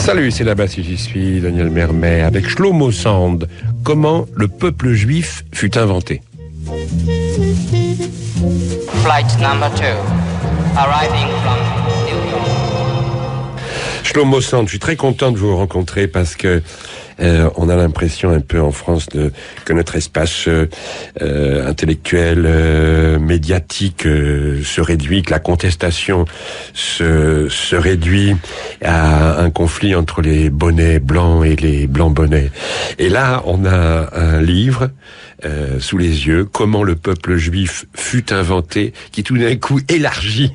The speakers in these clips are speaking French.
Salut, c'est là-bas si j'y suis, Daniel Mermet, avec Shlomo Sand. Comment le peuple juif fut inventé. Flight number 2, arriving from New York. Shlomo Sand, je suis très content de vous rencontrer parce que on a l'impression un peu en France que notre espace intellectuel, médiatique se réduit, que la contestation se réduit à un conflit entre les bonnets blancs et les blancs bonnets. Et là, on a un livre sous les yeux, Comment le peuple juif fut inventé, qui tout d'un coup élargit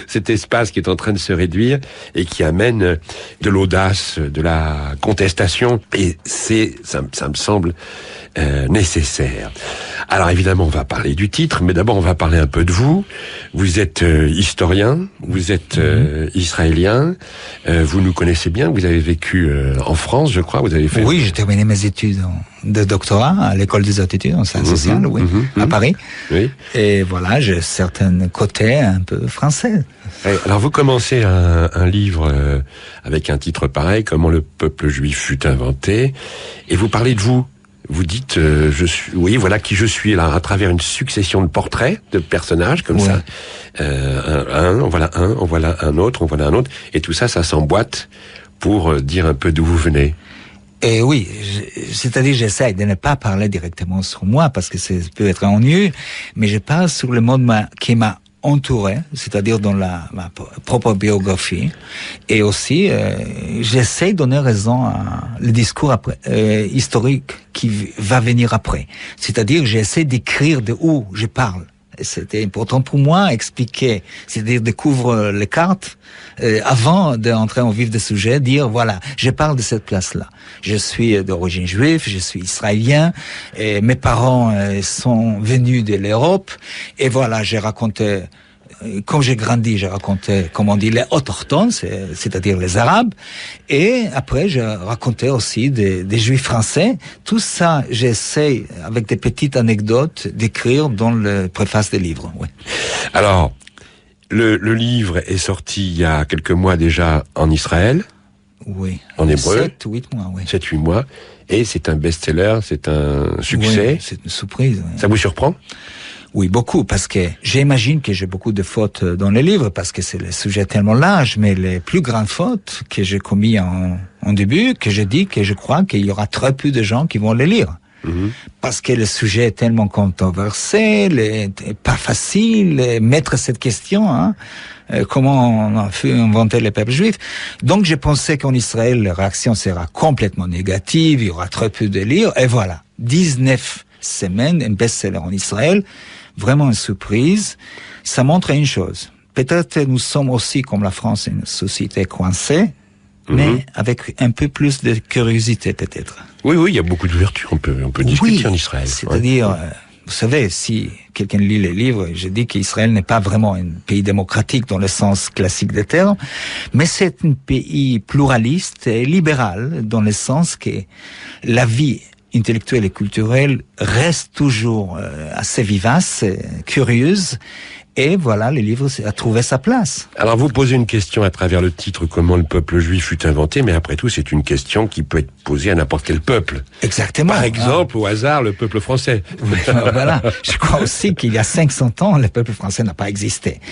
cet espace qui est en train de se réduire et qui amène de l'audace, de la contestation. Et ça me semble nécessaire. Alors évidemment, on va parler du titre, mais d'abord on va parler un peu de vous. Vous êtes historien, vous êtes israélien, vous nous connaissez bien, vous avez vécu en France, je crois, vous avez fait... Oui, j'ai terminé mes études de doctorat à l'école des hautes études en sciences sociales, à Paris. Oui. Et voilà, j'ai certains côtés un peu français. Alors vous commencez un livre avec un titre pareil, Comment le peuple juif fut inventé, et vous parlez de vous. Vous dites, voilà qui je suis, là, à travers une succession de portraits, de personnages, comme ça. On voilà un autre, et tout ça, ça s'emboîte pour dire un peu d'où vous venez. Et oui, c'est-à-dire j'essaie de ne pas parler directement sur moi, parce que ça peut être ennuyeux, mais je parle sur le monde qui m'a entouré, c'est-à-dire dans ma propre biographie, et aussi j'essaie de donner raison à le discours historique qui va venir après. C'est-à-dire j'essaie d'écrire de où je parle. C'était important pour moi expliquer, c'est-à-dire découvrir les cartes avant d'entrer en vif du sujet, dire voilà, je parle de cette place-là. Je suis d'origine juive, je suis israélien, et mes parents sont venus de l'Europe, et voilà, j'ai raconté. Quand j'ai grandi, j'ai raconté, comme on dit, les autochtones, c'est-à-dire les Arabes. Et après, j'ai raconté aussi des Juifs français. Tout ça, j'essaie, avec des petites anecdotes, d'écrire dans le préface des livres. Oui. Alors, le livre est sorti il y a quelques mois déjà en Israël. Oui. En hébreu. 7-8 mois, oui. 7-8 mois. Et c'est un best-seller, c'est un succès. Oui, c'est une surprise. Oui. Ça vous surprend ? Oui, beaucoup, parce que j'imagine que j'ai beaucoup de fautes dans les livres, parce que c'est le sujet tellement large, mais les plus grandes fautes que j'ai commises en début, que je dis que je crois qu'il y aura très peu de gens qui vont les lire. Parce que le sujet est tellement controversé, pas facile, mettre cette question, comment on a fait inventer le peuple juif. Donc je pensais qu'en Israël, la réaction sera complètement négative, il y aura très peu de lire, et voilà, 19 semaines, un best-seller en Israël, vraiment une surprise. Ça montre une chose. Peut-être nous sommes aussi, comme la France, une société coincée, mais avec un peu plus de curiosité, peut-être. Oui, il y a beaucoup d'ouverture. On peut discuter en Israël. C'est-à-dire, vous savez, si quelqu'un lit les livres, je dis qu'Israël n'est pas vraiment un pays démocratique dans le sens classique des termes, mais c'est un pays pluraliste et libéral dans le sens que la vie intellectuelle et culturelle reste toujours assez vivace, curieuse, et voilà, le livre a trouvé sa place. Alors vous posez une question à travers le titre « Comment le peuple juif fut inventé », mais après tout, c'est une question qui peut être posée à n'importe quel peuple. Exactement. Par exemple, au hasard, le peuple français. Voilà, je crois aussi qu'il y a 500 ans, le peuple français n'a pas existé.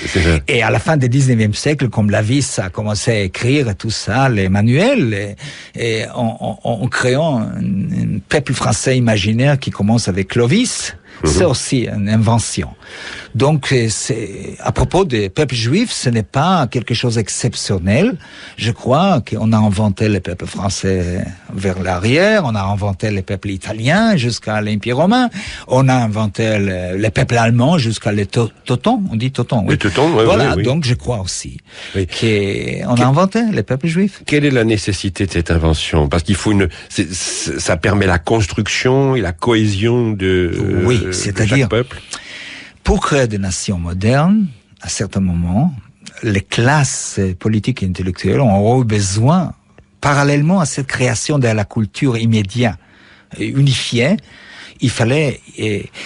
Et à la fin du 19e siècle, comme Lavis a commencé à écrire tout ça, les manuels, et en créant un peuple français imaginaire qui commence avec Clovis, c'est aussi une invention. Donc, c'est à propos des peuples juifs, ce n'est pas quelque chose d'exceptionnel. Je crois qu'on a inventé le peuple français vers l'arrière, on a inventé le peuple italien jusqu'à l'Empire romain, on a inventé le peuple allemand jusqu'à les Teutons, on dit Teutons. Oui. Les Teutons, oui. Voilà, oui. Donc je crois aussi qu'on a inventé le peuple juif. Quelle est la nécessité de cette invention ? Parce qu'il faut ça permet la construction et la cohésion de chaque peuple. Pour créer des nations modernes, à certains moments, les classes politiques et intellectuelles ont eu besoin, parallèlement à cette création de la culture immédiate et unifiée, il fallait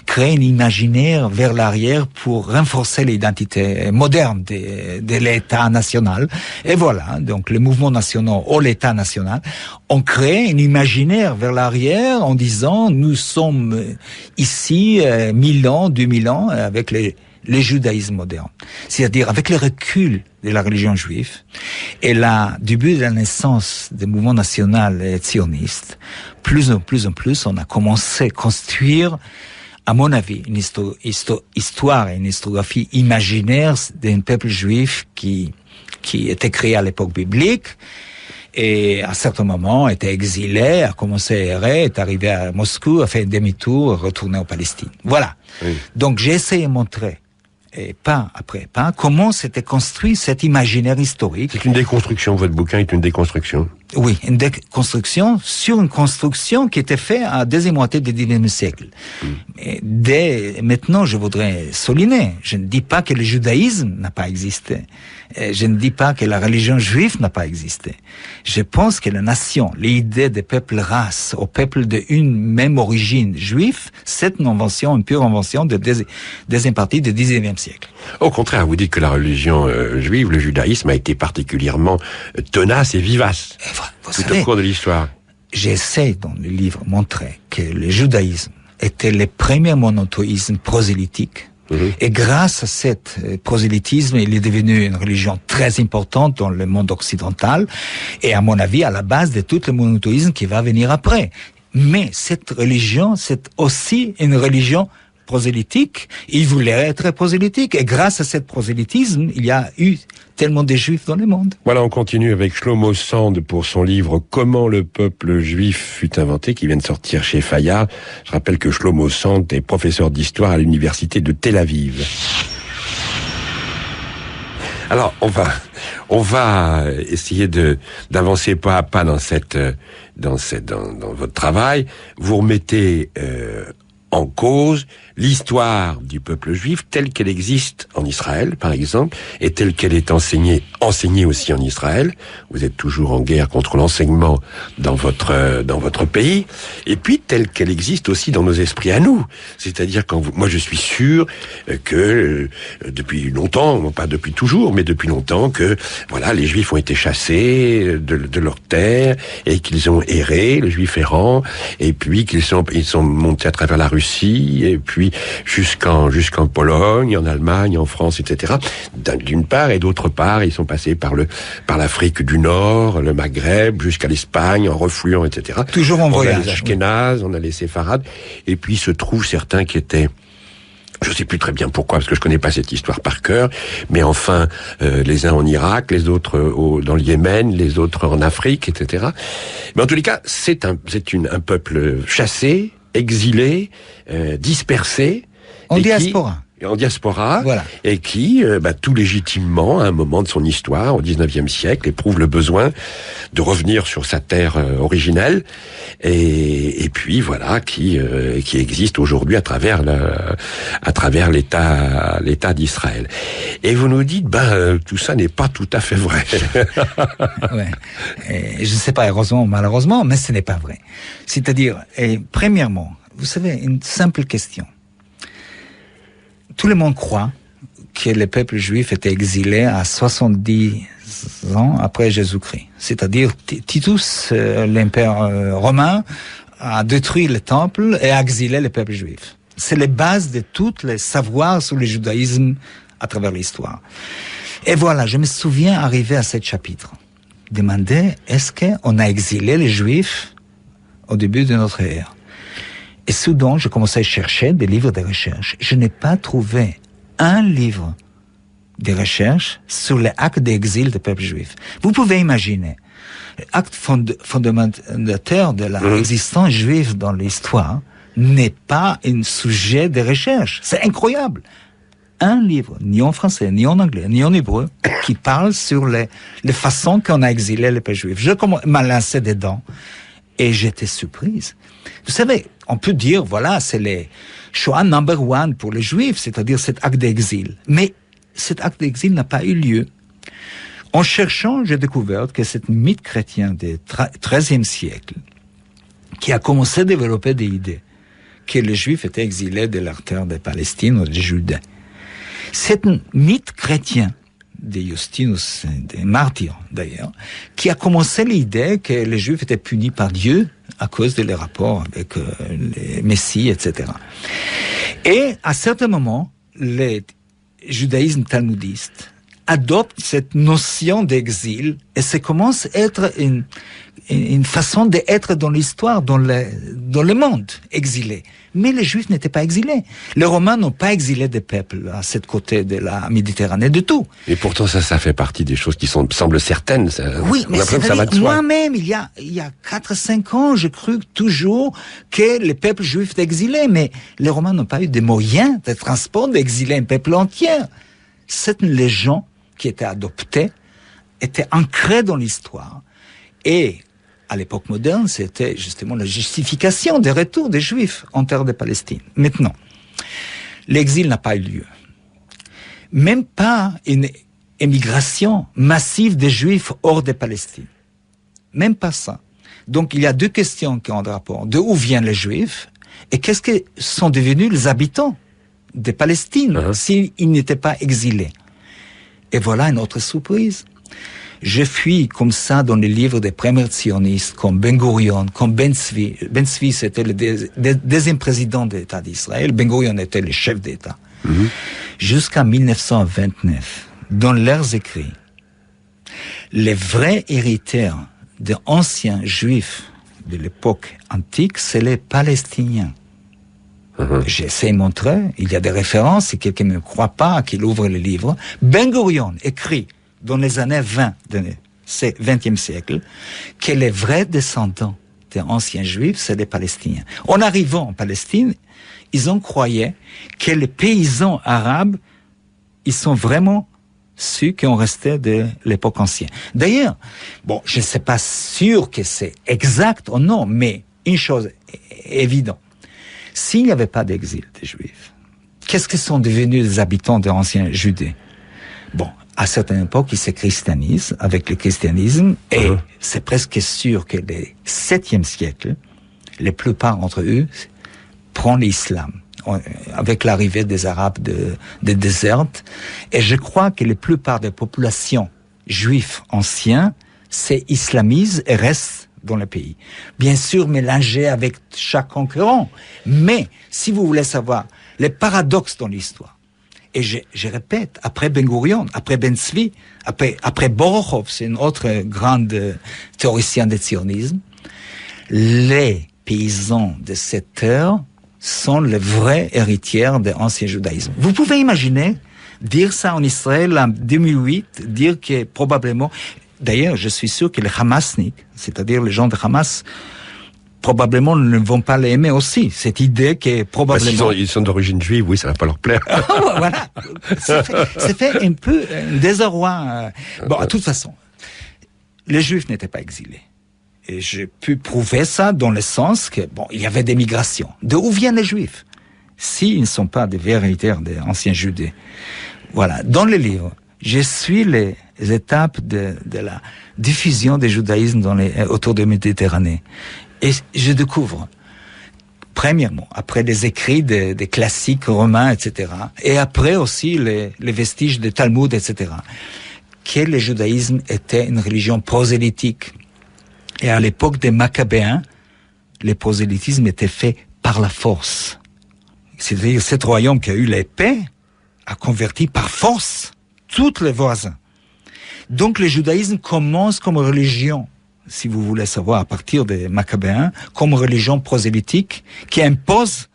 créer un imaginaire vers l'arrière pour renforcer l'identité moderne de l'État national. Et voilà, donc les mouvements nationaux ou l'État national ont créé un imaginaire vers l'arrière en disant nous sommes ici 1000 ans, 2000 ans avec le judaïsme moderne. C'est-à-dire avec le recul de la religion juive et le début de la naissance des mouvements nationaux et sionistes, plus en plus, on a commencé à construire, à mon avis, une histoire et une historiographie imaginaire d'un peuple juif qui était créé à l'époque biblique et à certains moments était exilé, a commencé à errer, est arrivé à Moscou, a fait un demi-tour, retourné en Palestine. Voilà. Oui. Donc j'ai essayé de montrer, et pas après pas, comment s'était construit cet imaginaire historique. C'est une déconstruction, votre bouquin est une déconstruction. Oui, une déconstruction sur une construction qui était faite à la deuxième moitié du XIXe siècle. Et dès maintenant, je voudrais souligner, je ne dis pas que le judaïsme n'a pas existé. Je ne dis pas que la religion juive n'a pas existé. Je pense que la nation, l'idée des peuples races aux peuples d'une même origine juive, c'est une invention, une pure invention de deuxième partie du XIXe siècle. Au contraire, vous dites que la religion juive, le judaïsme, a été particulièrement tenace et vivace. Tout au cours de l'histoire. J'essaie dans le livre de montrer que le judaïsme était le premier monothéisme prosélytique. Et grâce à cet prosélytisme, il est devenu une religion très importante dans le monde occidental et à mon avis à la base de tout le monothéisme qui va venir après. Mais cette religion, c'est aussi une religion prosélytique. Il voulait être prosélytique et grâce à ce prosélytisme, il y a eu tellement de juifs dans le monde. Voilà, on continue avec Shlomo Sand pour son livre « Comment le peuple juif fut inventé » qui vient de sortir chez Fayard. Je rappelle que Shlomo Sand est professeur d'histoire à l'université de Tel Aviv. Alors, on va essayer d'avancer pas à pas dans votre travail. Vous remettez en cause l'histoire du peuple juif telle qu'elle existe en Israël, par exemple, et telle qu'elle est enseignée aussi en Israël. Vous êtes toujours en guerre contre l'enseignement dans votre pays, et puis telle qu'elle existe aussi dans nos esprits à nous. C'est-à-dire moi je suis sûr que depuis longtemps, non pas depuis toujours, mais depuis longtemps que voilà, les Juifs ont été chassés de leur terre et qu'ils ont erré, le Juif errant, et puis ils sont montés à travers la Russie et puis jusqu'en Pologne, en Allemagne, en France, etc. D'une part, et d'autre part, ils sont passés par l'Afrique du Nord, le Maghreb, jusqu'à l'Espagne, en refluant, etc. Toujours en voyage. On a les Ashkénazes, on a les Séfarades, et puis se trouvent certains qui étaient, je sais plus très bien pourquoi, parce que je connais pas cette histoire par cœur, mais enfin, les uns en Irak, les autres dans le Yémen, les autres en Afrique, etc. Mais en tous les cas, c'est un peuple chassé, exilé, dispersé. En diaspora. En diaspora, voilà. Et qui, tout légitimement, à un moment de son histoire, au XIXe siècle, éprouve le besoin de revenir sur sa terre originelle, et puis voilà, qui existe aujourd'hui à travers l'État d'Israël. Et vous nous dites, tout ça n'est pas tout à fait vrai. Ouais. Je ne sais pas, heureusement ou malheureusement, mais ce n'est pas vrai. C'est-à-dire, premièrement, vous savez, une simple question. Tout le monde croit que le peuple juif était exilé à 70 ans après Jésus-Christ. C'est-à-dire, Titus, l'empereur romain, a détruit le temple et a exilé le peuple juif. C'est la base de tous les savoirs sur le judaïsme à travers l'histoire. Et voilà, je me souviens arriver à ce chapitre. Demander, est-ce qu'on a exilé les juifs au début de notre ère? Et soudain, je commençais à chercher des livres de recherche. Je n'ai pas trouvé un livre de recherche sur l'acte d'exil du peuple juif. Vous pouvez imaginer, l'acte fondateur de l'existence juive dans l'histoire n'est pas un sujet de recherche. C'est incroyable. Un livre, ni en français, ni en anglais, ni en hébreu, qui parle sur les façons qu'on a exilé le peuple juif. Je m'a lancé dedans et j'étais surprise. Vous savez, on peut dire, voilà, c'est les Shoah number one pour les Juifs, c'est-à-dire cet acte d'exil. Mais cet acte d'exil n'a pas eu lieu. En cherchant, j'ai découvert que ce mythe chrétien du XIIIe siècle, qui a commencé à développer des idées, que les Juifs étaient exilés de leur terre de Palestine ou de Judée. C'est un mythe chrétien de Justinus, des martyrs d'ailleurs, qui a commencé l'idée que les Juifs étaient punis par Dieu à cause de leurs rapports avec les messies, etc. Et à certains moments, le judaïsme talmudiste adopte cette notion d'exil et ça commence à être une façon d'être dans l'histoire, dans le monde exilé. Mais les Juifs n'étaient pas exilés. Les Romains n'ont pas exilé des peuples à cette côté de la Méditerranée du tout. Et pourtant, ça fait partie des choses qui semblent certaines. Oui, mais c'est vrai, moi-même, il y a 4-5 ans, je crus toujours que les peuples juifs étaient exilés, mais les Romains n'ont pas eu des moyens de transport d'exiler un peuple entier. C'est une légende qui était adoptée, était ancrée dans l'histoire. Et à l'époque moderne, c'était justement la justification des retours des Juifs en terre de Palestine. Maintenant, l'exil n'a pas eu lieu. Même pas une émigration massive des Juifs hors de Palestine. Même pas ça. Donc il y a deux questions qui ont de rapport. De où viennent les Juifs et qu'est-ce que sont devenus les habitants de Palestine s'ils n'étaient pas exilés. Et voilà une autre surprise. Je fuis comme ça dans les livres des premiers sionistes comme Ben Gurion, comme Ben Tzvi. Ben Tzvi, c'était le deuxième président de l'État d'Israël. Ben Gurion était le chef d'État. Jusqu'à 1929, dans leurs écrits, les vrais héritiers des anciens juifs de l'époque antique, c'est les Palestiniens. J'essaie de montrer, il y a des références, si quelqu'un ne me croit pas, qu'il ouvre le livre. Ben Gurion écrit dans les années 20 du 20e siècle, que les vrais descendants des anciens juifs, c'est les Palestiniens. En arrivant en Palestine, ils ont croyé que les paysans arabes, ils sont vraiment ceux qui ont resté de l'époque ancienne. D'ailleurs, bon, je ne sais pas sûr que c'est exact ou non, mais une chose est évidente. S'il n'y avait pas d'exil des Juifs, qu'est-ce que sont devenus les habitants de l'ancien Judée? Bon, à certaines époques, ils se christianisent avec le christianisme, et c'est presque sûr que le 7e siècle, la plupart d'entre eux prennent l'islam, avec l'arrivée des Arabes des déserts, et je crois que la plupart des populations juives anciennes s'islamisent et restent dans le pays. Bien sûr, mélangés avec chaque concurrent, mais si vous voulez savoir les paradoxes dans l'histoire, et je répète, après Ben Gurion, après Ben Tzvi, après Borochov, c'est une autre grande théoricien du sionisme, les paysans de cette terre sont les vrais héritiers de l'ancien judaïsme. Vous pouvez imaginer dire ça en Israël en 2008, dire que probablement, d'ailleurs, je suis sûr que les Hamasniks, c'est-à-dire les gens de Hamas, probablement ne vont pas l'aimer aussi. Cette idée que probablement... Ils sont d'origine juive, oui, ça va pas leur plaire. Voilà. C'est fait un peu un désarroi. Bon, de toute façon, les Juifs n'étaient pas exilés. Et j'ai pu prouver ça dans le sens que, bon, il y avait des migrations. De où viennent les Juifs? S'ils ne sont pas des véritaires des anciens Judées. Voilà. Dans le livre, je suis les étapes de la diffusion du judaïsme autour de la Méditerranée. Et je découvre, premièrement, après les écrits des classiques romains, etc., et après aussi les vestiges de Talmud, etc., que le judaïsme était une religion prosélytique. Et à l'époque des Maccabéens, le prosélytisme était fait par la force. C'est-à-dire, cet royaume qui a eu l'épée a converti par force tous les voisins. Donc, le judaïsme commence comme religion, si vous voulez savoir, à partir des Maccabéens, comme religion prosélytique qui impose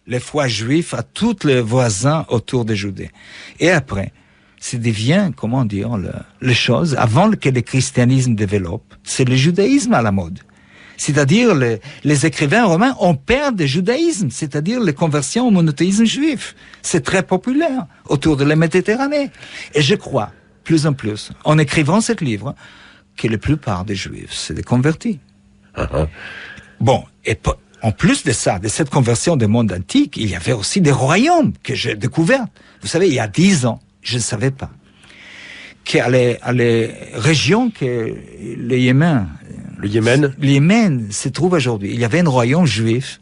les foi juifs à tous les voisins autour de Judée. Et après, ça devient, comment dire, les choses, avant que le christianisme développe, c'est le judaïsme à la mode. C'est-à-dire, les écrivains romains ont perdu le judaïsme, c'est-à-dire les conversions au monothéisme juif. C'est très populaire autour de la Méditerranée. Et je crois, plus en plus, en écrivant ce livre, que la plupart des Juifs s'étaient convertis. Bon, et en plus de ça, de cette conversion du monde antique, il y avait aussi des royaumes que j'ai découverts. Vous savez, il y a 10 ans, je ne savais pas qu'à les régions que le Yémen se trouve aujourd'hui, il y avait un royaume juif,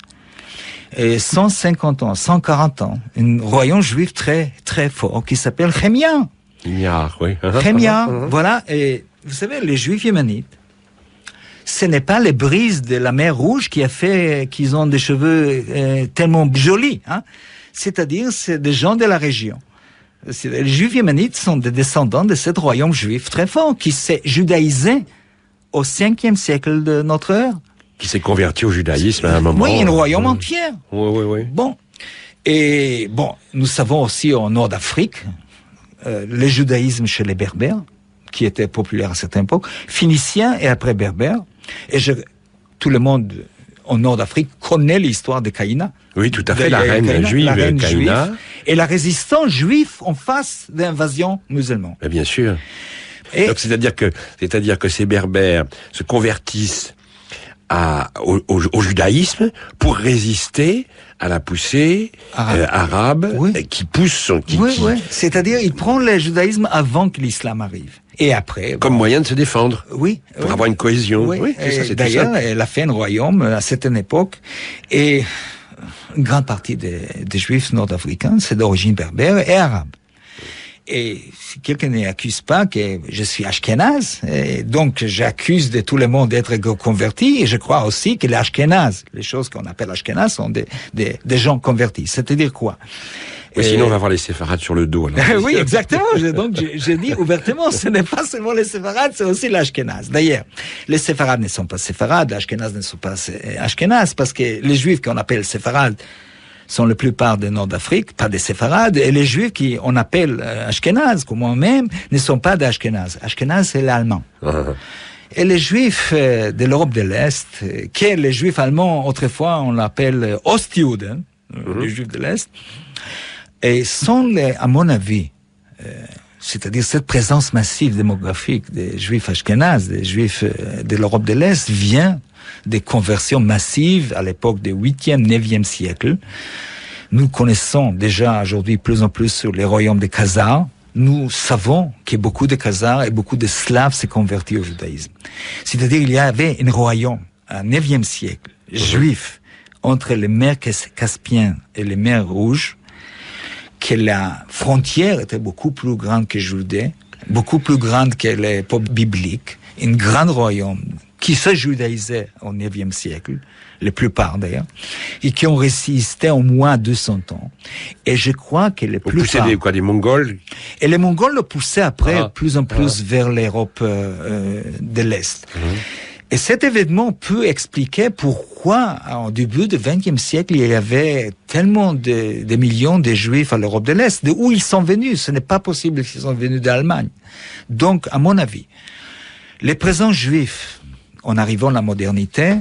Et 150 ans, 140 ans, un royaume juif très, très fort qui s'appelle Chémia. Oui. Chémia, voilà. Et vous savez, les juifs yémenites, ce n'est pas les brises de la mer Rouge qui a fait qu'ils ont des cheveux tellement jolis, hein. C'est-à-dire, c'est des gens de la région. Les juifs yémenites sont des descendants de ce royaume juif très fort qui s'est judaïsé au 5e siècle de notre ère. Qui s'est converti au judaïsme à un moment. Oui, un royaume entier. Oui. Bon. Et bon, nous savons aussi au nord d'Afrique, le judaïsme chez les Berbères, qui était populaire à certaines époques, phéniciens et après berbères. Et tout le monde au nord d'Afrique connaît l'histoire de Caïna. Oui, tout à fait, la reine juive Caïna. Et la résistance juive en face de l'invasion musulmane. Bien sûr. Donc, c'est-à-dire que ces berbères se convertissent au judaïsme pour résister à la poussée arabe qui pousse. Oui. C'est-à-dire, il prend le judaïsme avant que l'islam arrive. Et après... Comme moyen de se défendre. Oui. Pour avoir une cohésion. Oui. C'est ça, c'est d'ailleurs, tout ça. elle a fait un royaume à certaine époque. Et une grande partie des juifs nord-africains, c'est d'origine berbère et arabe. Et si quelqu'un n'accuse pas que je suis ashkénaze, et donc j'accuse de tout le monde d'être converti, et je crois aussi que les ashkénazes, les choses qu'on appelle ashkénazes, sont des gens convertis. C'est-à-dire quoi? Oui, sinon on va avoir les séfarades sur le dos. Alors. Oui, exactement. Donc j'ai dit ouvertement, ce n'est pas seulement les séfarades, c'est aussi l'ashkénaze. D'ailleurs, les séfarades ne sont pas séfarades, les ashkénazes ne sont pas ashkénazes, parce que les juifs qu'on appelle séfarades sont la plupart du nord d'Afrique, pas des séfarades, et les juifs qu'on appelle ashkénazes, comme moi-même, ne sont pas des ashkénazes. Ashkénazes, c'est l'allemand. Et les juifs de l'Europe de l'Est, que les juifs allemands, autrefois, on l'appelle Ostjuden, les juifs de l'Est, et sont, à mon avis, c'est-à-dire cette présence massive démographique des juifs ashkénazes, des juifs de l'Europe de l'Est, vient des conversions massives à l'époque du 8e, 9e siècle. Nous connaissons déjà aujourd'hui plus en plus sur les royaumes des Khazars. Nous savons que beaucoup de Khazars et beaucoup de Slaves s'est convertis au judaïsme. C'est-à-dire il y avait un royaume au 9e siècle, juif, entre les mers Caspiennes et les mers Rouges, que la frontière était beaucoup plus grande que Judée, beaucoup plus grande que l'époque biblique, un grand royaume qui se judaïsait au 9e siècle, la plupart d'ailleurs, et qui ont résisté au moins 200 ans. Et je crois que les plupart... des Mongols? Et les Mongols le poussaient après plus en plus vers l'Europe de l'Est. Et cet événement peut expliquer pourquoi, au début du XXe siècle, il y avait tellement de millions de Juifs à l'Europe de l'Est. De où ils sont venus? Ce n'est pas possible qu'ils sont venus d'Allemagne. Donc, à mon avis, les présents Juifs, en arrivant à la modernité,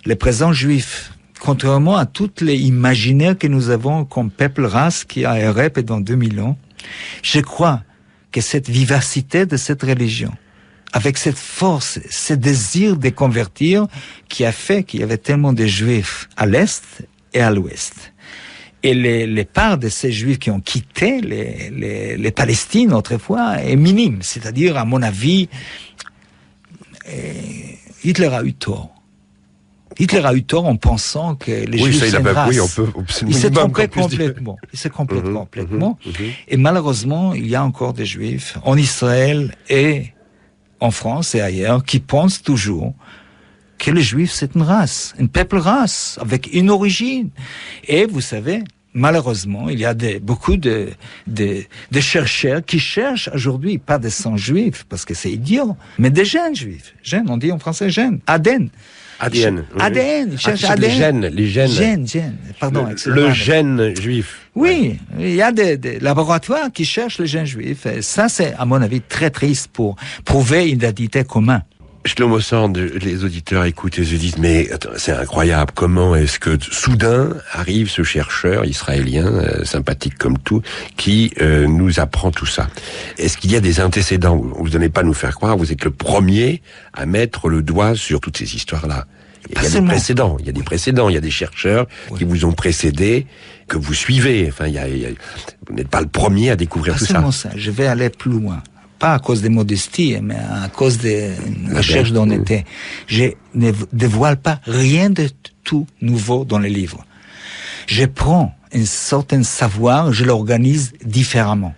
les présents Juifs, contrairement à tous les imaginaires que nous avons comme peuple race qui a erré pendant 2000 ans, je crois que cette vivacité de cette religion, avec cette force, ce désir de convertir, qui a fait qu'il y avait tellement de Juifs à l'Est et à l'Ouest. Et les parts de ces Juifs qui ont quitté les Palestines autrefois est minime. C'est-à-dire, à mon avis, Hitler a eu tort. Hitler a eu tort en pensant que les Juifs c'est une race. Il s'est trompé complètement. Il s'est complètement. Et malheureusement, il y a encore des Juifs en Israël et en France et ailleurs qui pensent toujours que les Juifs c'est une race, une peuple race avec une origine. Et vous savez, malheureusement, il y a beaucoup de chercheurs qui cherchent aujourd'hui pas des sangs juifs parce que c'est idiot, mais des gènes juifs. Gènes, on dit en français gènes. ADN. ADN. ADN. Ils cherchent ADN. Les gènes. Gènes. Pardon. Le gène juif. Oui, il y a des laboratoires qui cherchent les gènes juifs. Et ça, c'est, à mon avis, très triste pour prouver une identité commune. Shlomo Sand, les auditeurs écoutent et se disent, mais attends, c'est incroyable, comment est-ce que soudain arrive ce chercheur israélien, sympathique comme tout, qui nous apprend tout ça? Est-ce qu'il y a des antécédents? Vous n'allez pas nous faire croire, vous êtes le premier à mettre le doigt sur toutes ces histoires-là. Il y a des précédents, il y a des chercheurs qui vous ont précédé, que vous suivez. Enfin, vous n'êtes pas le premier à découvrir tout ça. Pas seulement ça, je vais aller plus loin. Pas à cause des modesties, mais à cause des recherches d'honnêteté. Je ne dévoile pas rien de tout nouveau dans les livres. Je prends un certain savoir, je l'organise différemment.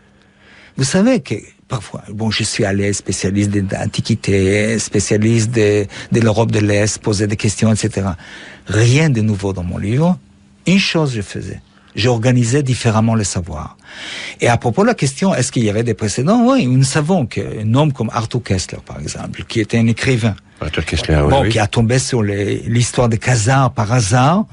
Vous savez que parfois, bon, je suis allé spécialiste de l'Antiquité, spécialiste de l'Europe de l'Est, poser des questions, etc. Rien de nouveau dans mon livre. Une chose je faisais. J'organisais différemment le savoir. Et à propos de la question, est-ce qu'il y avait des précédents? Oui, nous savons qu'un homme comme Arthur Koestler, par exemple, qui était un écrivain, Arthur Koestler, oui. qui a tombé sur l'histoire de Khazar par hasard,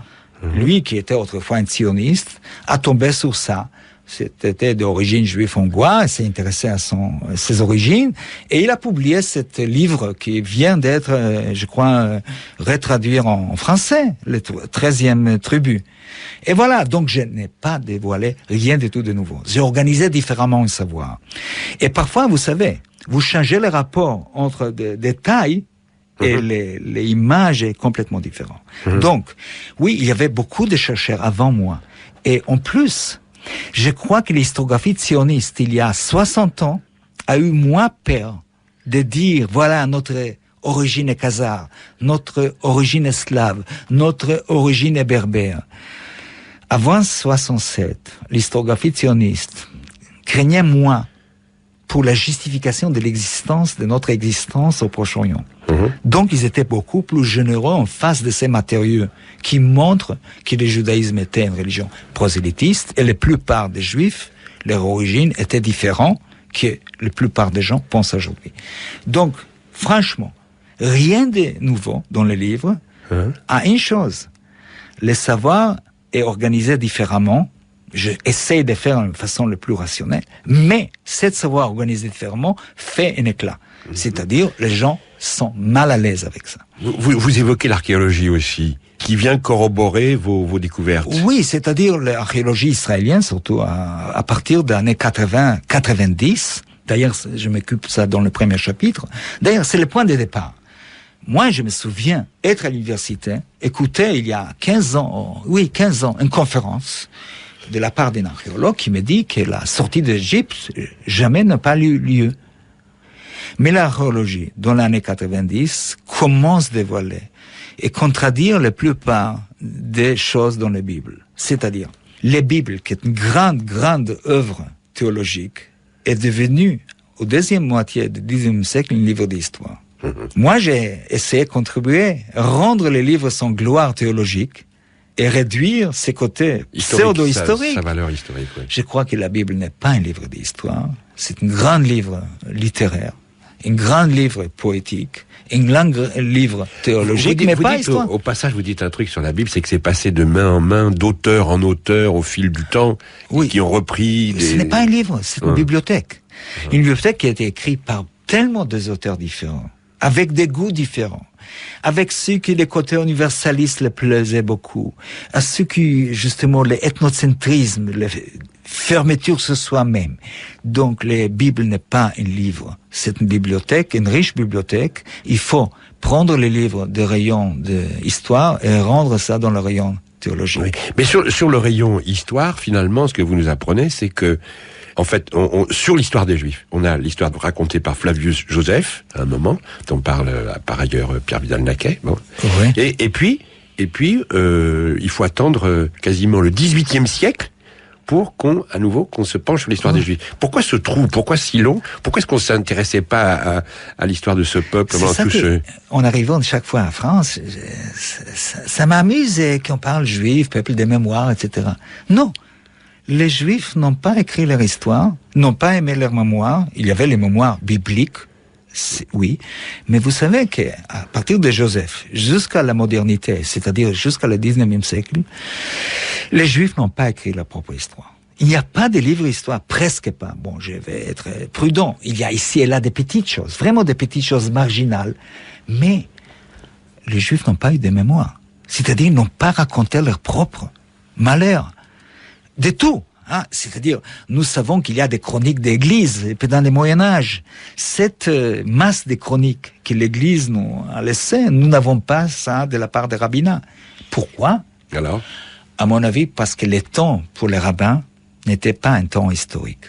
lui qui était autrefois un sioniste, a tombé sur ça. C'était d'origine juive hongroise, s'est intéressé à ses origines, et il a publié ce livre qui vient d'être, je crois, retraduit en français, le 13e tribu. Et voilà, donc je n'ai pas dévoilé rien du tout de nouveau. J'ai organisé différemment le savoir. Et parfois, vous savez, vous changez le rapport entre des détails et les images est complètement différent. Donc, oui, il y avait beaucoup de chercheurs avant moi. Et en plus, je crois que l'historiographie sioniste, il y a 60 ans, a eu moins peur de dire, voilà, notre origine est khazare, notre origine est slave, notre origine est berbère. Avant 67, l'historiographie sioniste craignait moins pour la justification de l'existence, de notre existence au Proche-Orient. Donc, ils étaient beaucoup plus généreux en face de ces matériaux qui montrent que le judaïsme était une religion prosélytiste et la plupart des juifs, leur origine était différente que la plupart des gens pensent aujourd'hui. Donc, franchement, rien de nouveau dans le livre, à une chose, le savoir est organisé différemment. Je essaie de faire d'une façon la plus rationnelle, mais ce savoir organisé différemment fait un éclat. C'est-à-dire, les gens sont mal à l'aise avec ça. Vous évoquez l'archéologie aussi, qui vient corroborer vos découvertes. Oui, c'est-à-dire l'archéologie israélienne, surtout à partir des années 80-90. D'ailleurs, je m'occupe de ça dans le premier chapitre. D'ailleurs, c'est le point de départ. Moi, je me souviens être à l'université, écouter il y a 15 ans, une conférence de la part d'un archéologue qui me dit que la sortie d'Égypte jamais n'a pas eu lieu. Mais l'archéologie, dans l'année 90, commence à dévoiler et contredire la plupart des choses dans la Bible. C'est-à-dire, la Bible, qui est une grande œuvre théologique, est devenue, au deuxième moitié du XIXe siècle, un livre d'histoire. Moi, j'ai essayé de contribuer à rendre les livres son gloire théologique et réduire ses côtés pseudo-historiques. Sa valeur historique, oui. Je crois que la Bible n'est pas un livre d'histoire, c'est un grand livre littéraire, un grand livre poétique, un grand livre théologique, mais pas histoire. Au passage, vous dites un truc sur la Bible, c'est que c'est passé de main en main, d'auteur en auteur, au fil du temps, qui ont repris Ce n'est pas un livre, c'est une bibliothèque. Une bibliothèque qui a été écrite par tellement d'auteurs différents, avec des goûts différents, avec ceux qui les côtés universalistes les plaisaient beaucoup, à ceux qui, justement, l'ethnocentrisme, la fermeture sur soi-même. Donc, la Bible n'est pas un livre, c'est une bibliothèque, une riche bibliothèque. Il faut prendre les livres des rayons d'histoire et rendre ça dans le rayon théologique. Oui. Mais sur le rayon histoire, finalement, ce que vous nous apprenez, c'est que en fait, sur l'histoire des Juifs, on a l'histoire racontée par Flavius Joseph, à un moment, dont parle par ailleurs Pierre Vidal-Naquet. Bon. Oui. Et puis, il faut attendre quasiment le XVIIIe siècle pour qu'on se penche sur l'histoire des Juifs. Pourquoi ce trou? Pourquoi si long? Pourquoi est-ce qu'on s'intéressait pas à l'histoire de ce peuple? En arrivant chaque fois en France, ça m'amuse qu'on parle juif, peuple des mémoires, etc. Non. Les Juifs n'ont pas écrit leur histoire, n'ont pas aimé leur mémoire. Il y avait les mémoires bibliques, oui. Mais vous savez qu'à partir de Joseph, jusqu'à la modernité, c'est-à-dire jusqu'à le 19e siècle, les Juifs n'ont pas écrit leur propre histoire. Il n'y a pas de livre d'histoire, presque pas. Bon, je vais être prudent. Il y a ici et là des petites choses, vraiment des petites choses marginales. Mais les Juifs n'ont pas eu de mémoire. C'est-à-dire, ils n'ont pas raconté leur propre malheur. De tout, hein. C'est-à-dire, nous savons qu'il y a des chroniques d'Église pendant le Moyen-Âge. Cette masse de chroniques que l'Église nous a laissées, nous n'avons pas ça de la part des rabbinats. Pourquoi? Alors? À mon avis, parce que le temps pour les rabbins n'était pas un temps historique.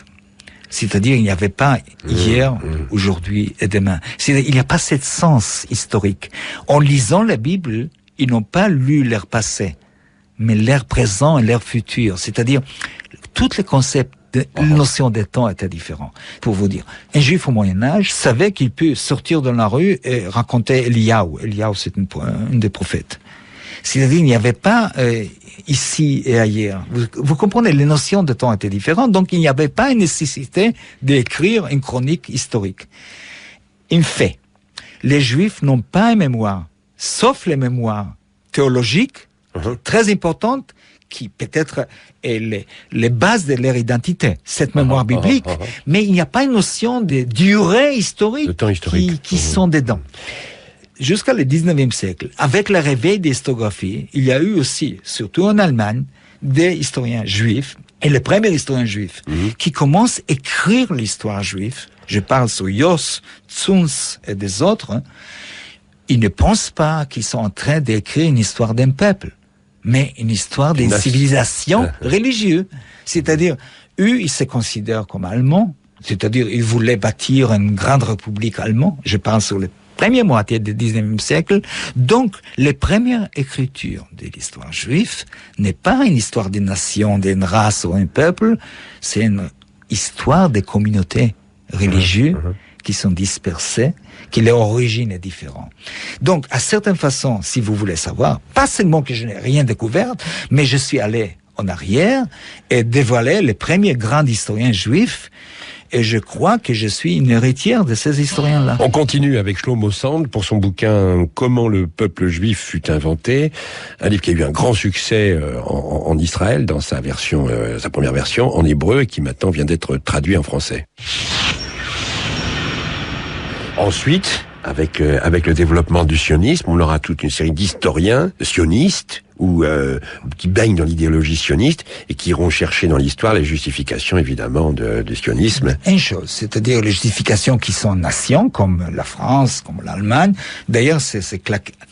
C'est-à-dire, il n'y avait pas hier, aujourd'hui et demain. C'est-à-dire, il n'y a pas ce sens historique. En lisant la Bible, ils n'ont pas lu leur passé. mais l'ère présent et l'ère future. C'est-à-dire, tous les concepts de notion de temps étaient différents. Pour vous dire, un juif au Moyen-Âge savait qu'il peut sortir dans la rue et raconter Eliyahu. Eliyahu, c'est une des prophètes. C'est-à-dire, il n'y avait pas ici et ailleurs. Vous comprenez, les notions de temps étaient différentes, donc il n'y avait pas une nécessité d'écrire une chronique historique. Un fait, les Juifs n'ont pas une mémoire, sauf les mémoires théologiques, très importantes, qui peut-être est les bases de leur identité, cette mémoire biblique, mais il n'y a pas une notion de durée historique, qui sont dedans. Jusqu'à le 19e siècle, avec le réveil des historiographies, il y a eu aussi, surtout en Allemagne, des historiens juifs, et les premiers historiens juifs, qui commencent à écrire l'histoire juive. Je parle sur Jos, Zuns et des autres. Ils ne pensent pas qu'ils sont en train d'écrire une histoire d'un peuple, mais une histoire d'une civilisation religieuse. C'est-à-dire, eux, ils se considèrent comme Allemands, c'est-à-dire, ils voulaient bâtir une grande république allemande. Je parle sur les première moitié du 19e siècle. Donc, les premières écritures de l'histoire juive n'est pas une histoire d'une nation, d'une race ou d'un peuple, c'est une histoire des communautés religieuses qui sont dispersées, qui leur origine est différente. Donc, à certaines façons, si vous voulez savoir, pas seulement que je n'ai rien découvert, mais je suis allé en arrière et dévoilé les premiers grands historiens juifs. Et je crois que je suis une héritière de ces historiens-là. On continue avec Shlomo Sand pour son bouquin « Comment le peuple juif fut inventé », un livre qui a eu un grand succès en Israël dans sa version, sa première version en hébreu et qui maintenant vient d'être traduit en français. Ensuite, avec le développement du sionisme, on aura toute une série d'historiens sionistes qui baignent dans l'idéologie sioniste et qui iront chercher dans l'histoire les justifications, évidemment, du sionisme. Une chose, c'est-à-dire les justifications qui sont nations, comme la France, comme l'Allemagne. D'ailleurs, c'est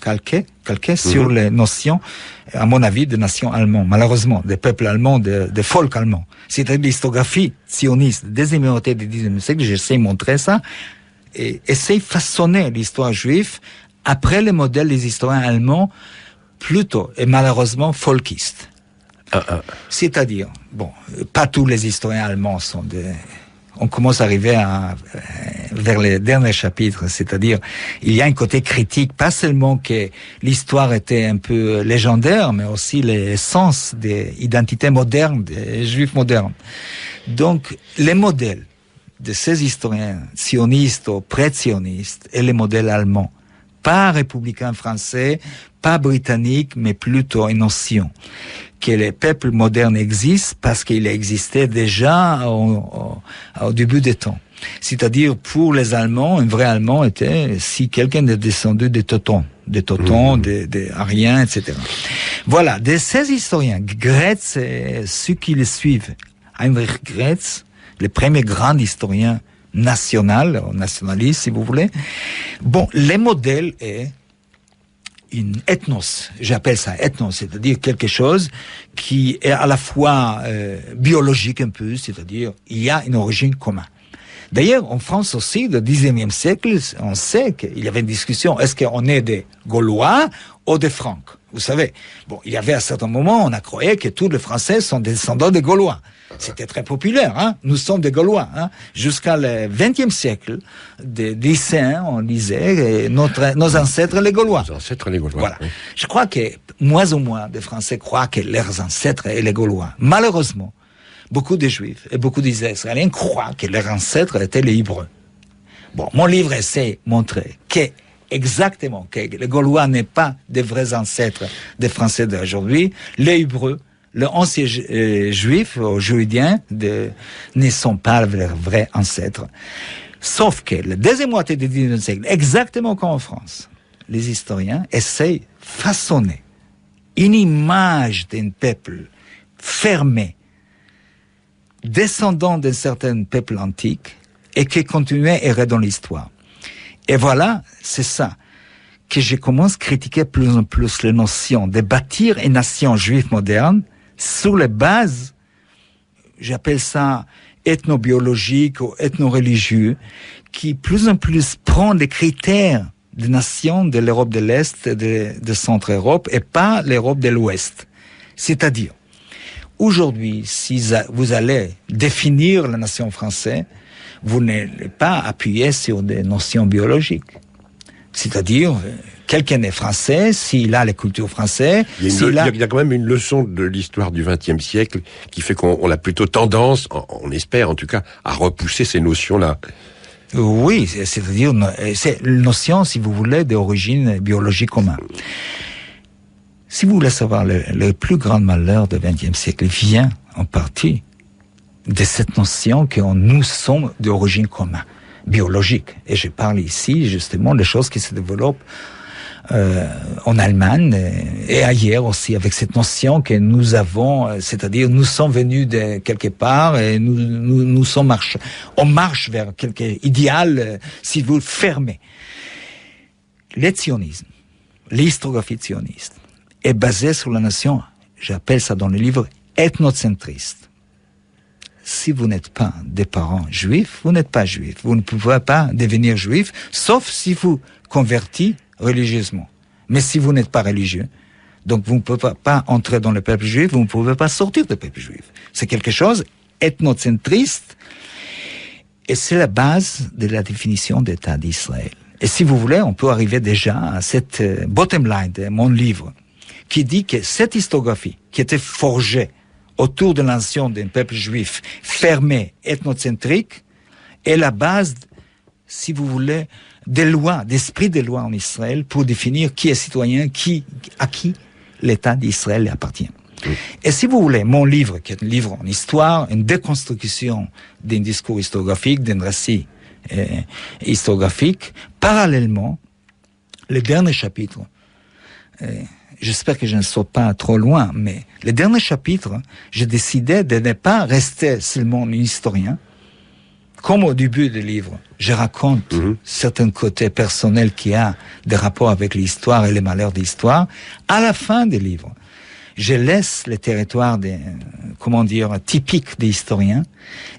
calqué sur les notions, à mon avis, des nations allemandes, malheureusement, des peuples allemands, des folk allemands. C'est-à-dire l'histographie sioniste des immédiatés du 19e siècle, j'essaie de montrer ça, et essayer de façonner l'histoire juive après le modèle des historiens allemands, plutôt, et malheureusement, folkistes. C'est-à-dire, bon, pas tous les historiens allemands sont des... On commence à arriver vers les derniers chapitres, c'est-à-dire, il y a un côté critique, pas seulement que l'histoire était un peu légendaire, mais aussi l'essence des identités modernes, des juifs modernes. Donc, les modèles de ces historiens sionistes ou pré-sionistes et les modèles allemands, pas républicains français, pas britanniques, mais plutôt une notion que les peuples modernes existent parce qu'ils existaient déjà au début des temps. C'est-à-dire, pour les Allemands, un vrai Allemand était si quelqu'un est descendu des Teutons, des Ariens, etc. Voilà, de ces historiens, Graetz et ceux qui le suivent, Heinrich Graetz, le premier grand historien nationaliste, si vous voulez. Bon, le modèle est une ethnos, j'appelle ça ethnos, c'est-à-dire quelque chose qui est à la fois biologique un peu, c'est-à-dire il y a une origine commune. D'ailleurs, en France aussi, le 19e siècle, on sait qu'il y avait une discussion, est-ce qu'on est des Gaulois ou des Francs? Vous savez, bon, il y avait à certains moments, on a cru que tous les Français sont des descendants des Gaulois. C'était très populaire, hein. Nous sommes des Gaulois, hein. Jusqu'à le 20e siècle, des lycéens, on disait, nos ancêtres les Gaulois. Nos ancêtres les Gaulois. Voilà. Oui. Je crois que moins ou moins de Français croient que leurs ancêtres étaient les Gaulois. Malheureusement, beaucoup de Juifs et beaucoup d'Israéliens croient que leurs ancêtres étaient les Hébreux. Bon, mon livre essaie de montrer que exactement que les Gaulois n'est pas des vrais ancêtres des Français d'aujourd'hui. Les Hébreux, les anciens Juifs ou Judiens ne sont pas leurs vrais ancêtres. Sauf que la deuxième moitié du XIXe siècle, exactement comme en France, les historiens essayent de façonner une image d'un peuple fermé, descendant d'un certain peuple antique et qui continuait à errer dans l'histoire. Et voilà, c'est ça que je commence à critiquer plus en plus les notions de bâtir une nation juive moderne sur les bases, j'appelle ça ethnobiologique ou ethno-religieux, qui plus en plus prend les critères des nations de l'Europe de l'Est et de Centre-Europe et pas l'Europe de l'Ouest. C'est-à-dire, aujourd'hui, si vous allez définir la nation française, vous n'allez pas appuyer sur des notions biologiques. C'est-à-dire, quelqu'un est français, s'il a la culture française... Il y a quand même une leçon de l'histoire du XXe siècle qui fait qu'on a plutôt tendance, on espère en tout cas, à repousser ces notions-là. Oui, c'est-à-dire, c'est une notion, si vous voulez, d'origine biologique commune. Si vous voulez savoir, le plus grand malheur du XXe siècle vient en partie de cette notion que nous sommes d'origine commune, biologique. Et je parle ici, justement, des choses qui se développent en Allemagne et ailleurs aussi, avec cette notion que nous avons, c'est-à-dire nous sommes venus de quelque part et nous sommes on marche vers quelque idéal, si vous fermez. Le sionisme, l'historiographie sioniste, est basée sur la notion, j'appelle ça dans le livre, ethnocentriste. Si vous n'êtes pas des parents juifs, vous n'êtes pas juif. Vous ne pouvez pas devenir juif, sauf si vous convertissez religieusement. Mais si vous n'êtes pas religieux, donc vous ne pouvez pas entrer dans le peuple juif, vous ne pouvez pas sortir du peuple juif. C'est quelque chose ethnocentriste, et c'est la base de la définition d'État d'Israël. Et si vous voulez, on peut arriver déjà à cette bottom line de mon livre, qui dit que cette historiographie, qui était forgée autour de la nation d'un peuple juif fermé, ethnocentrique, est la base, si vous voulez, des lois, d'esprit des lois en Israël pour définir qui est citoyen, à qui l'État d'Israël appartient. Et si vous voulez, mon livre, qui est un livre en histoire, une déconstruction d'un discours historiographique, d'un récit historiographique, parallèlement, le dernier chapitre, j'espère que je ne saute pas trop loin, mais le dernier chapitre, j'ai décidé de ne pas rester seulement un historien. Comme au début du livre, je raconte certains côtés personnels qui a des rapports avec l'histoire et les malheurs de l'histoire. À la fin du livre, je laisse le territoire typique des historiens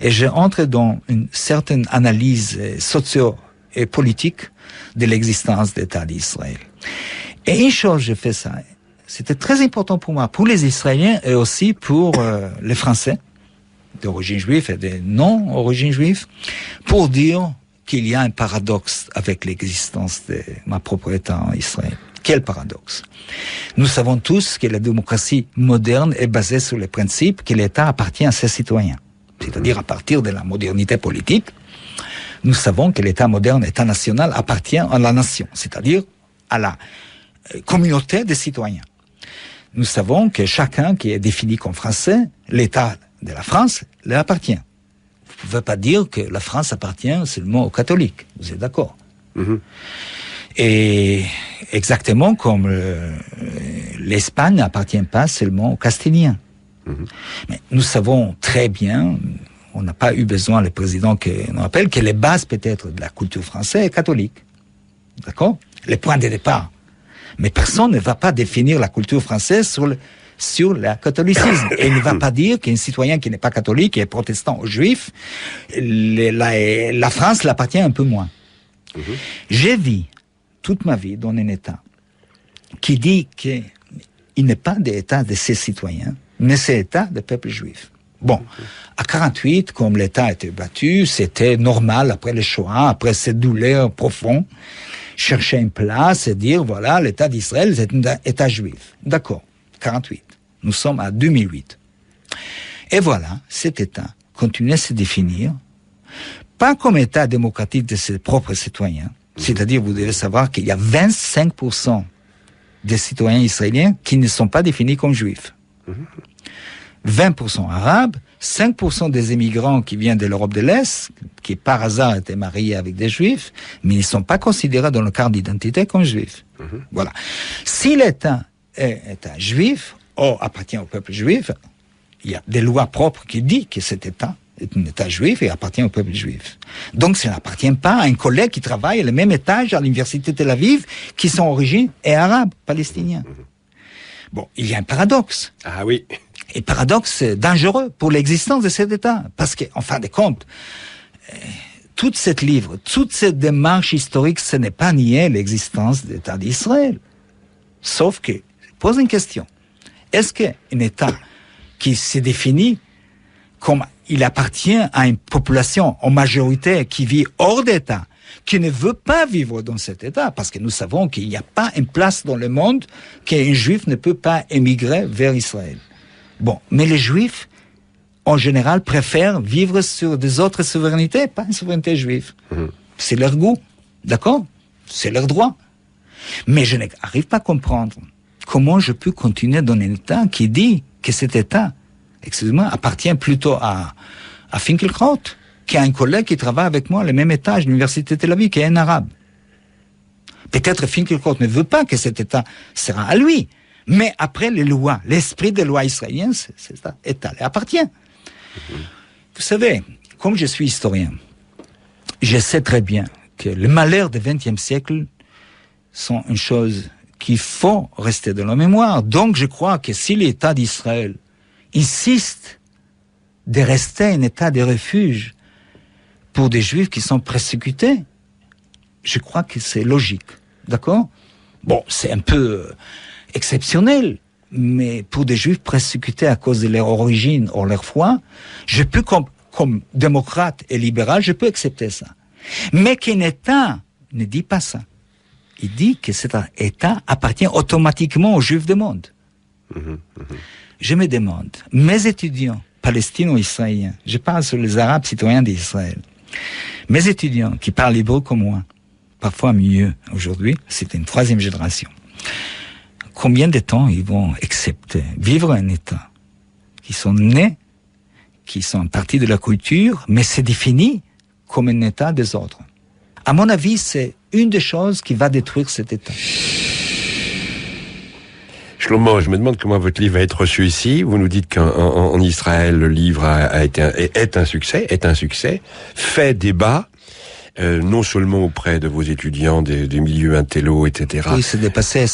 et je entre dans une certaine analyse socio et politique de l'existence d'État d'Israël. Et une chose, je fais ça. C'était très important pour moi, pour les Israéliens et aussi pour les Français d'origine juive et de non-origine juive, pour dire qu'il y a un paradoxe avec l'existence de ma propre État en Israël. Quel paradoxe? Nous savons tous que la démocratie moderne est basée sur le principe que l'État appartient à ses citoyens. C'est-à-dire à partir de la modernité politique, nous savons que l'État moderne, l'État national, appartient à la nation, c'est-à-dire à la communauté des citoyens. Nous savons que chacun qui est défini comme français, l'État de la France leur appartient. Vous ne pouvez pas dire que la France appartient seulement aux catholiques. Vous êtes d'accord? Et exactement comme l'Espagne n'appartient pas seulement aux Castiliens. Mais nous savons très bien, on n'a pas eu besoin, le président nous rappelle, que les bases peut-être de la culture française est catholique. D'accord? Les points de départ. Mais personne ne va pas définir la culture française sur le catholicisme. Et il ne va pas dire qu'un citoyen qui n'est pas catholique, qui est protestant ou juif, la France l'appartient un peu moins. J'ai vu toute ma vie dans un État qui dit qu'il n'est pas d'État de ses citoyens, mais c'est l'État du peuple juif. Bon, à 48, comme l'État a été battu, c'était normal après le Shoah, après cette douleur profonde, chercher une place et dire, voilà, l'État d'Israël, c'est un État juif. D'accord, 48. Nous sommes à 2008. Et voilà, cet État continue à se définir, pas comme État démocratique de ses propres citoyens, c'est-à-dire, vous devez savoir qu'il y a 25% des citoyens israéliens qui ne sont pas définis comme juifs. 20% arabes, 5% des immigrants qui viennent de l'Europe de l'Est, qui par hasard étaient mariés avec des juifs, mais ils ne sont pas considérés dans le cadre d'identité comme juifs. Voilà. Si l'État est État juif, ou appartient au peuple juif, il y a des lois propres qui disent que cet État est un État juif et appartient au peuple juif. Donc, ça n'appartient pas à un collègue qui travaille à le même étage à l'université de Tel Aviv, qui sont origine et arabes, palestiniens. Bon, il y a un paradoxe. Ah oui. Et paradoxe dangereux pour l'existence de cet État. Parce qu'en fin de compte, toute cette démarche historique, ce n'est pas nier l'existence de l'État d'Israël. Sauf que, je pose une question. Est-ce qu'un État qui se définit comme il appartient à une population en majorité qui vit hors d'État, qui ne veut pas vivre dans cet État, parce que nous savons qu'il n'y a pas une place dans le monde qu'un Juif ne peut pas émigrer vers Israël. Bon, mais les Juifs, en général, préfèrent vivre sur des autres souverainetés, pas une souveraineté juive. C'est leur goût, d'accord? C'est leur droit. Mais je n'arrive pas à comprendre comment je peux continuer dans un État qui dit que cet État, excusez-moi, appartient plutôt à Finkielkraut, qui a un collègue qui travaille avec moi à le même étage de l'Université de Tel Aviv, qui est un arabe. Peut-être Finkielkraut ne veut pas que cet État sera à lui, mais après les lois, l'esprit des lois israéliennes, cet État lui appartient. Vous savez, comme je suis historien, je sais très bien que les malheurs du XXe siècle sont une chose qu'il faut rester dans la mémoire. Donc je crois que si l'État d'Israël insiste de rester un État de refuge pour des Juifs qui sont persécutés, je crois que c'est logique. D'accord? Bon, c'est un peu exceptionnel, mais pour des Juifs persécutés à cause de leur origine ou leur foi, je peux, comme démocrate et libéral, je peux accepter ça. Mais qu'un État ne dit pas ça. Il dit que cet État appartient automatiquement aux Juifs du monde. Je me demande, mes étudiants palestino-israéliens, je parle sur les Arabes citoyens d'Israël, mes étudiants qui parlent hébreu comme moi, parfois mieux aujourd'hui, c'est une troisième génération, combien de temps ils vont accepter vivre un État qui sont nés, qui sont partie de la culture, mais c'est défini comme un État des autres. À mon avis, c'est une des choses qui va détruire cet État. Shlomo, je me demande comment votre livre va être reçu ici. Vous nous dites qu'en Israël, le livre est un succès, fait débat, non seulement auprès de vos étudiants des milieux intello, etc. Oui, c'est dépassé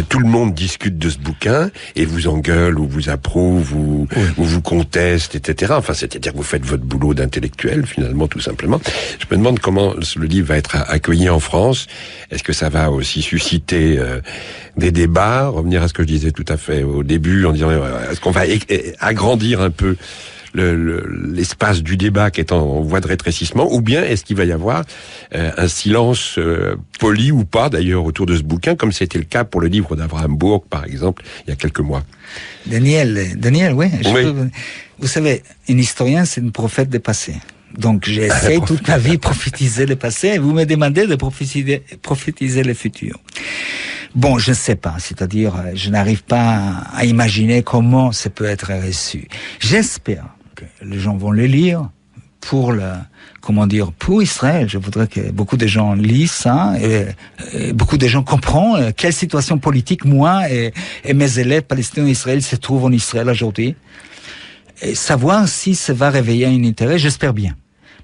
tout le monde discute de ce bouquin et vous engueule ou vous approuve ou vous conteste, etc. Enfin, c'est-à-dire que vous faites votre boulot d'intellectuel, finalement, tout simplement. Je me demande comment le livre va être accueilli en France. Est-ce que ça va aussi susciter des débats, revenir à ce que je disais tout à fait au début, en disant est-ce qu'on va agrandir un peu l'espace du débat qui est en voie de rétrécissement, ou bien est-ce qu'il va y avoir un silence poli ou pas d'ailleurs autour de ce bouquin, comme c'était le cas pour le livre d'Abraham Burg, par exemple, il y a quelques mois. Daniel, oui. Vous savez, un historien, c'est un prophète du passé. Donc j'essaie toute ma vie de prophétiser le passé, et vous me demandez de prophétiser le futur. Bon, je ne sais pas, c'est-à-dire, je n'arrive pas à imaginer comment ça peut être reçu. J'espère que les gens vont le lire pour pour Israël. Je voudrais que beaucoup de gens lisent ça et beaucoup de gens comprennent quelle situation politique moi et mes élèves palestiniens d'Israël se trouvent en Israël aujourd'hui. Et savoir si ça va réveiller un intérêt, j'espère bien.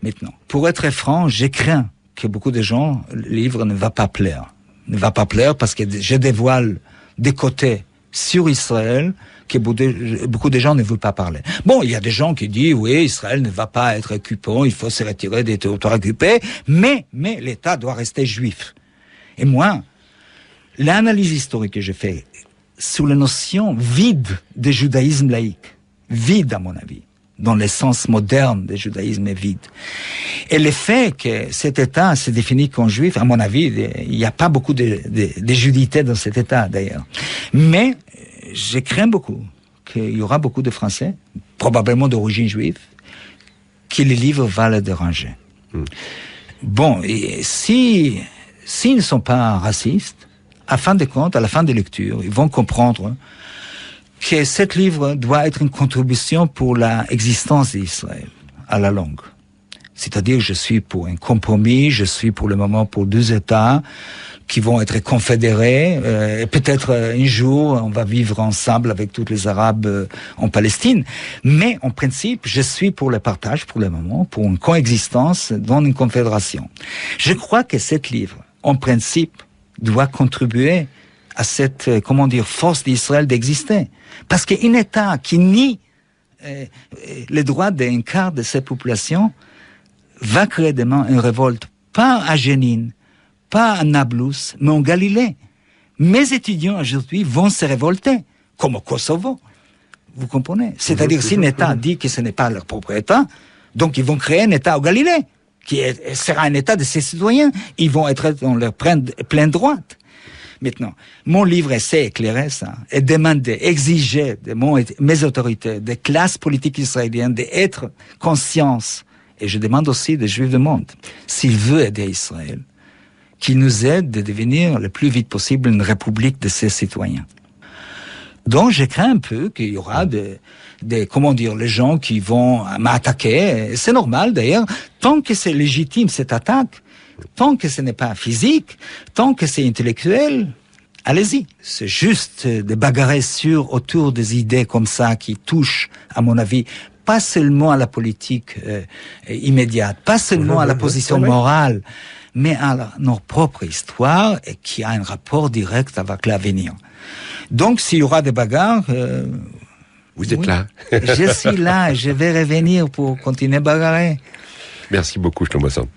Maintenant, pour être franc, je crains que beaucoup de gens, le livre ne va pas plaire. Ne va pas plaire parce que je dévoile des côtés sur Israël que beaucoup de gens ne veulent pas parler. Bon, il y a des gens qui disent, oui, Israël ne va pas être occupant, il faut se retirer des territoires occupés, mais l'État doit rester juif. Et moi, l'analyse historique que je fais sur la notion vide du judaïsme laïque, vide à mon avis, dans le sens moderne du judaïsme est vide. Et le fait que cet État se définit comme juif, à mon avis, il n'y a pas beaucoup de judité dans cet État d'ailleurs. Mais je crains beaucoup qu'il y aura beaucoup de Français, probablement d'origine juive, que le livre va les déranger. Bon, et s'ils ne sont pas racistes, à fin de compte, à la fin de lecture, ils vont comprendre que cet livre doit être une contribution pour l'existence d'Israël à la longue. C'est-à-dire, je suis pour un compromis, je suis pour le moment pour 2 États qui vont être confédérés, et peut-être un jour on va vivre ensemble avec tous les Arabes en Palestine. Mais en principe, je suis pour le partage pour le moment, pour une coexistence dans une confédération. Je crois que cet livre, en principe, doit contribuer à cette, force d'Israël d'exister. Parce qu'un État qui nie les droits d'un quart de cette population va créer demain une révolte, pas à Jénine, pas à Nablus, mais en Galilée. Mes étudiants aujourd'hui vont se révolter comme au Kosovo. Vous comprenez? C'est-à-dire, si un État dit que ce n'est pas leur propre État, donc ils vont créer un État au Galilée, sera un État de ses citoyens. Ils vont être dans leur plein droit. Maintenant, mon livre essaie d'éclairer ça, et demander, exiger de mes autorités, des classes politiques israéliennes, d'être conscience. Et je demande aussi des Juifs du monde, s'ils veulent aider Israël, qu'ils nous aident à devenir le plus vite possible une république de ses citoyens. Donc, je crains un peu qu'il y aura les gens qui vont m'attaquer. C'est normal, d'ailleurs. Tant que c'est légitime, cette attaque, tant que ce n'est pas physique, tant que c'est intellectuel, allez-y. C'est juste de bagarrer autour des idées comme ça qui touchent, à mon avis, pas seulement à la politique immédiate, pas seulement à la position morale, mais à notre propre histoire et qui a un rapport direct avec l'avenir. Donc, s'il y aura des bagarres... vous êtes là. Je suis là, je vais revenir pour continuer à bagarrer. Merci beaucoup, Shlomo Sand.